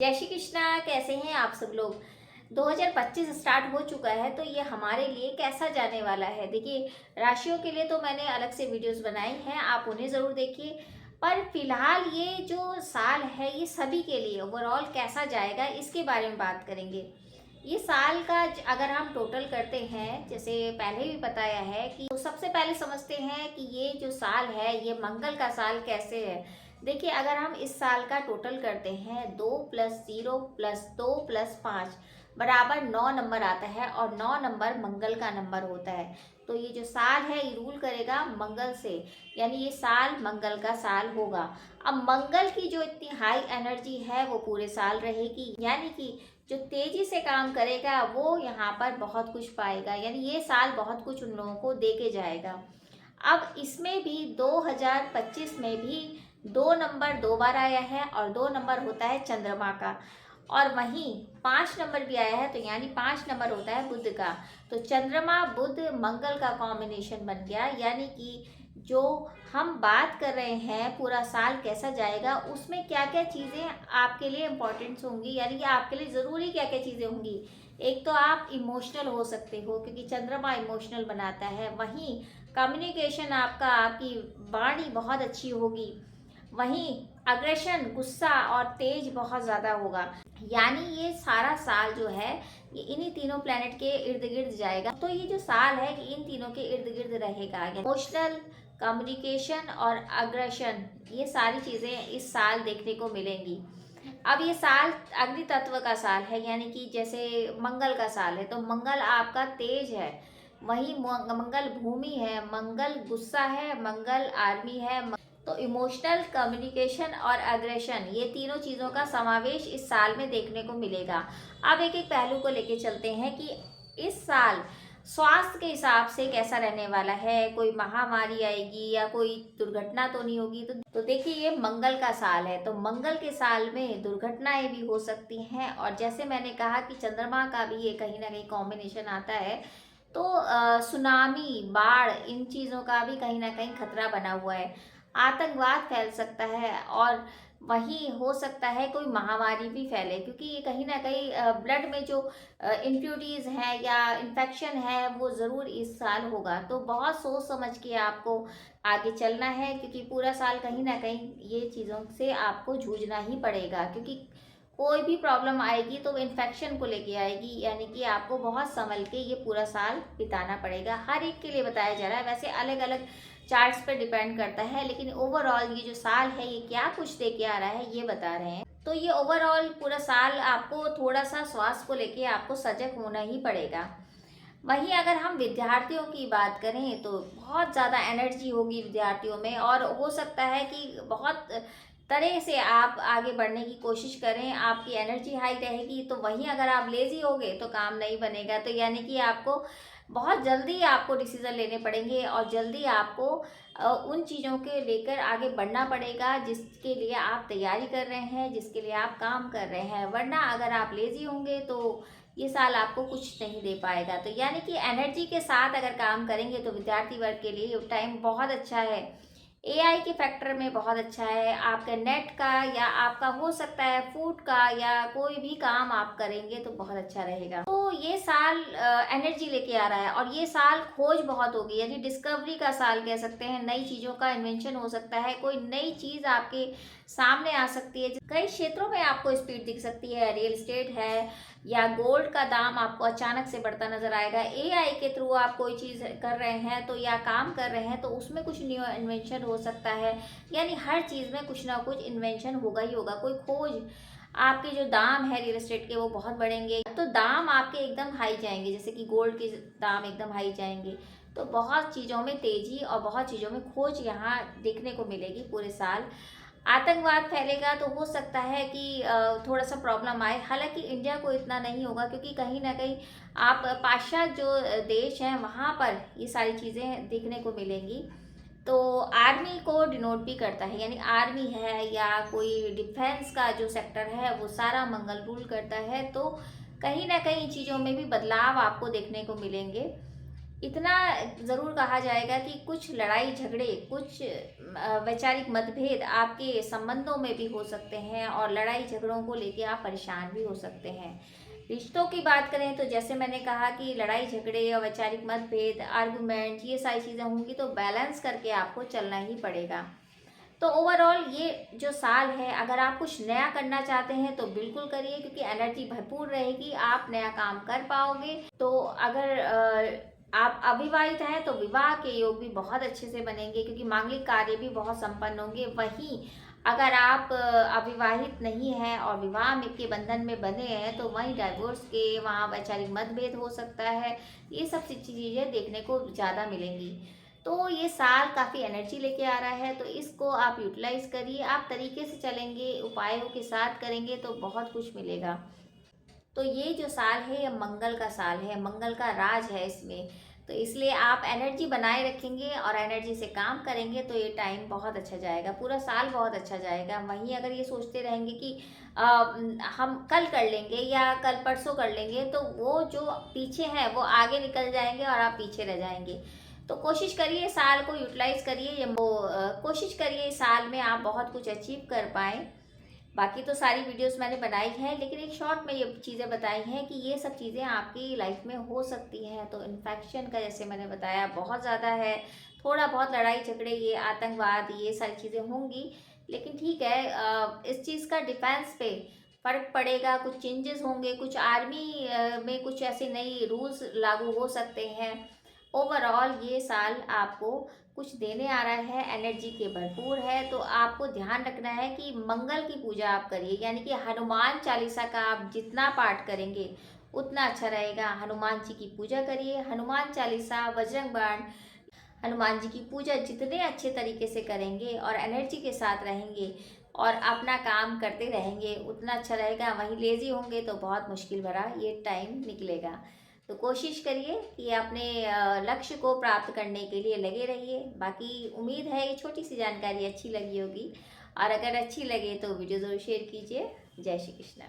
जय श्री कृष्णा। कैसे हैं आप सब लोग। 2025 स्टार्ट हो चुका है, तो ये हमारे लिए कैसा जाने वाला है। देखिए, राशियों के लिए तो मैंने अलग से वीडियोस बनाई हैं, आप उन्हें ज़रूर देखिए। पर फिलहाल ये जो साल है ये सभी के लिए ओवरऑल कैसा जाएगा, इसके बारे में बात करेंगे। ये साल का अगर हम टोटल करते हैं, जैसे पहले भी बताया है कि तो सबसे पहले समझते हैं कि ये जो साल है ये मंगल का साल कैसे है। देखिए, अगर हम इस साल का टोटल करते हैं 2+0+2+5 बराबर 9 नंबर आता है और 9 नंबर मंगल का नंबर होता है। तो ये जो साल है ये रूल करेगा मंगल से, यानी ये साल मंगल का साल होगा। अब मंगल की जो इतनी हाई एनर्जी है वो पूरे साल रहेगी, यानी कि जो तेजी से काम करेगा वो यहाँ पर बहुत कुछ पाएगा, यानी ये साल बहुत कुछ उन लोगों को दे के जाएगा। अब इसमें भी 2025 में भी 2 नंबर 2 बार आया है और 2 नंबर होता है चंद्रमा का, और वहीं 5 नंबर भी आया है, तो यानी 5 नंबर होता है बुध का। तो चंद्रमा बुध मंगल का कॉम्बिनेशन बन गया, यानी कि जो हम बात कर रहे हैं पूरा साल कैसा जाएगा, उसमें क्या क्या चीज़ें आपके लिए इम्पोर्टेंट्स होंगी, यानी कि आपके लिए ज़रूरी क्या क्या चीज़ें होंगी। एक तो आप इमोशनल हो सकते हो, क्योंकि चंद्रमा इमोशनल बनाता है। वहीं कम्युनिकेशन आपका, आपकी वाणी बहुत अच्छी होगी। वहीं अग्रेशन, गुस्सा और तेज बहुत ज़्यादा होगा। यानी ये सारा साल जो है ये इन्हीं तीनों प्लेनेट के इर्द गिर्द जाएगा। तो ये जो साल है ये इन तीनों के इर्द गिर्द रहेगा। इमोशनल, कम्युनिकेशन और अग्रेशन, ये सारी चीज़ें इस साल देखने को मिलेंगी। अब ये साल अग्नि तत्व का साल है, यानी कि जैसे मंगल का साल है, तो मंगल आपका तेज है। वही मंगल भूमि है, मंगल गुस्सा है, मंगल आर्मी है। तो इमोशनल, कम्युनिकेशन और अग्रेशन, ये तीनों चीज़ों का समावेश इस साल में देखने को मिलेगा। अब एक एक पहलू को लेके चलते हैं कि इस साल स्वास्थ्य के हिसाब से कैसा रहने वाला है। कोई महामारी आएगी या कोई दुर्घटना तो नहीं होगी। तो देखिए, ये मंगल का साल है, तो मंगल के साल में दुर्घटनाएं भी हो सकती हैं। और जैसे मैंने कहा कि चंद्रमा का भी ये कहीं ना कहीं कॉम्बिनेशन आता है, तो सुनामी, बाढ़, इन चीज़ों का भी कहीं ना कहीं खतरा बना हुआ है। आतंकवाद फैल सकता है, और वहीं हो सकता है कोई महामारी भी फैले, क्योंकि ये कहीं ना कहीं ब्लड में जो इम्प्योरिटीज़ हैं या इन्फेक्शन है वो ज़रूर इस साल होगा। तो बहुत सोच समझ के आपको आगे चलना है, क्योंकि पूरा साल कहीं ना कहीं ये चीज़ों से आपको जूझना ही पड़ेगा। क्योंकि कोई भी प्रॉब्लम आएगी तो इन्फेक्शन को लेके आएगी, यानी कि आपको बहुत संभल के ये पूरा साल बिताना पड़ेगा। हर एक के लिए बताया जा रहा है, वैसे अलग अलग चार्ट्स पर डिपेंड करता है, लेकिन ओवरऑल ये जो साल है ये क्या कुछ दे के आ रहा है ये बता रहे हैं। तो ये ओवरऑल पूरा साल आपको थोड़ा सा स्वास्थ्य को लेके आपको सजग होना ही पड़ेगा। वहीं अगर हम विद्यार्थियों की बात करें तो बहुत ज़्यादा एनर्जी होगी विद्यार्थियों में, और हो सकता है कि बहुत तरह से आप आगे बढ़ने की कोशिश करें, आपकी एनर्जी हाई रहेगी। तो वहीं अगर आप लेज़ी होगे तो काम नहीं बनेगा। तो यानी कि आपको बहुत जल्दी आपको डिसीज़न लेने पड़ेंगे, और जल्दी आपको उन चीज़ों के लेकर आगे बढ़ना पड़ेगा जिसके लिए आप तैयारी कर रहे हैं, जिसके लिए आप काम कर रहे हैं। वरना अगर आप लेज़ी होंगे तो ये साल आपको कुछ नहीं दे पाएगा। तो यानी कि एनर्जी के साथ अगर काम करेंगे तो विद्यार्थी वर्ग के लिए ये टाइम बहुत अच्छा है। एआई के फैक्टर में बहुत अच्छा है। आपका नेट का या आपका हो सकता है फूड का या कोई भी काम आप करेंगे तो बहुत अच्छा रहेगा। तो ये साल एनर्जी लेके आ रहा है, और ये साल खोज बहुत होगी, यानी डिस्कवरी का साल कह सकते हैं। नई चीज़ों का इन्वेंशन हो सकता है, कोई नई चीज़ आपके सामने आ सकती है। कई क्षेत्रों में आपको स्पीड दिख सकती है, रियल एस्टेट है या गोल्ड का दाम आपको अचानक से बढ़ता नजर आएगा। एआई के थ्रू आप कोई चीज़ कर रहे हैं तो या काम कर रहे हैं तो उसमें कुछ न्यू इन्वेंशन हो सकता है। यानी हर चीज़ में कुछ ना कुछ इन्वेंशन होगा ही होगा, कोई खोज। आपके जो दाम है रियल एस्टेट के वो बहुत बढ़ेंगे, तो दाम आपके एकदम हाई जाएंगे, जैसे कि गोल्ड के दाम एकदम हाई जाएंगे। तो बहुत चीज़ों में तेज़ी और बहुत चीज़ों में खोज यहाँ देखने को मिलेगी पूरे साल। आतंकवाद फैलेगा तो हो सकता है कि थोड़ा सा प्रॉब्लम आए, हालांकि इंडिया को इतना नहीं होगा, क्योंकि कहीं ना कहीं आप पाश्चात्य जो देश हैं वहाँ पर ये सारी चीज़ें देखने को मिलेंगी। तो आर्मी को डिनोट भी करता है, यानी आर्मी है या कोई डिफेंस का जो सेक्टर है वो सारा मंगल रूल करता है। तो कहीं ना कहीं चीज़ों में भी बदलाव आपको देखने को मिलेंगे। इतना ज़रूर कहा जाएगा कि कुछ लड़ाई झगड़े, कुछ वैचारिक मतभेद आपके संबंधों में भी हो सकते हैं और लड़ाई झगड़ों को लेके आप परेशान भी हो सकते हैं। रिश्तों की बात करें तो जैसे मैंने कहा कि लड़ाई झगड़े और वैचारिक मतभेद, आर्गुमेंट, ये सारी चीज़ें होंगी तो बैलेंस करके आपको चलना ही पड़ेगा। तो ओवरऑल ये जो साल है, अगर आप कुछ नया करना चाहते हैं तो बिल्कुल करिए, क्योंकि एनर्जी भरपूर रहेगी, आप नया काम कर पाओगे। तो अगर आप अविवाहित हैं तो विवाह के योग भी बहुत अच्छे से बनेंगे, क्योंकि मांगलिक कार्य भी बहुत संपन्न होंगे। वहीं अगर आप अविवाहित नहीं हैं और विवाह में के बंधन में बंधे हैं तो वहीं डाइवोर्स के वहाँ वैचारिक मतभेद हो सकता है। ये सब चीज़ें देखने को ज़्यादा मिलेंगी। तो ये साल काफ़ी एनर्जी लेके आ रहा है, तो इसको आप यूटिलाइज करिए। आप तरीके से चलेंगे, उपायों के साथ करेंगे तो बहुत कुछ मिलेगा। तो ये जो साल है, ये मंगल का साल है, मंगल का राज है इसमें। तो इसलिए आप एनर्जी बनाए रखेंगे और एनर्जी से काम करेंगे तो ये टाइम बहुत अच्छा जाएगा, पूरा साल बहुत अच्छा जाएगा। वहीं अगर ये सोचते रहेंगे कि हम कल कर लेंगे या कल परसों कर लेंगे, तो वो जो पीछे हैं वो आगे निकल जाएंगे और आप पीछे रह जाएंगे। तो कोशिश करिए साल को यूटिलाइज करिए, कोशिश करिए इस साल में आप बहुत कुछ अचीव कर पाएँ। बाकी तो सारी वीडियोस मैंने बनाई हैं, लेकिन एक शॉर्ट में ये चीज़ें बताई हैं कि ये सब चीज़ें आपकी लाइफ में हो सकती हैं। तो इन्फेक्शन का जैसे मैंने बताया बहुत ज़्यादा है, थोड़ा बहुत लड़ाई झगड़े, ये आतंकवाद, ये सारी चीज़ें होंगी, लेकिन ठीक है। इस चीज़ का डिफेंस पे फ़र्क पड़ेगा, कुछ चेंजेस होंगे, कुछ आर्मी में कुछ ऐसे नई रूल्स लागू हो सकते हैं। ओवरऑल ये साल आपको कुछ देने आ रहा है, एनर्जी के भरपूर है। तो आपको ध्यान रखना है कि मंगल की पूजा आप करिए, यानी कि हनुमान चालीसा का आप जितना पाठ करेंगे उतना अच्छा रहेगा। हनुमान जी की पूजा करिए, हनुमान चालीसा, बजरंग बाण, हनुमान जी की पूजा जितने अच्छे तरीके से करेंगे और एनर्जी के साथ रहेंगे और अपना काम करते रहेंगे उतना अच्छा रहेगा। वहीं लेज़ी होंगे तो बहुत मुश्किल भरा ये टाइम निकलेगा। तो कोशिश करिए कि अपने लक्ष्य को प्राप्त करने के लिए लगे रहिए। बाकी उम्मीद है ये छोटी सी जानकारी अच्छी लगी होगी, और अगर अच्छी लगे तो वीडियो ज़रूर शेयर कीजिए। जय श्री कृष्ण।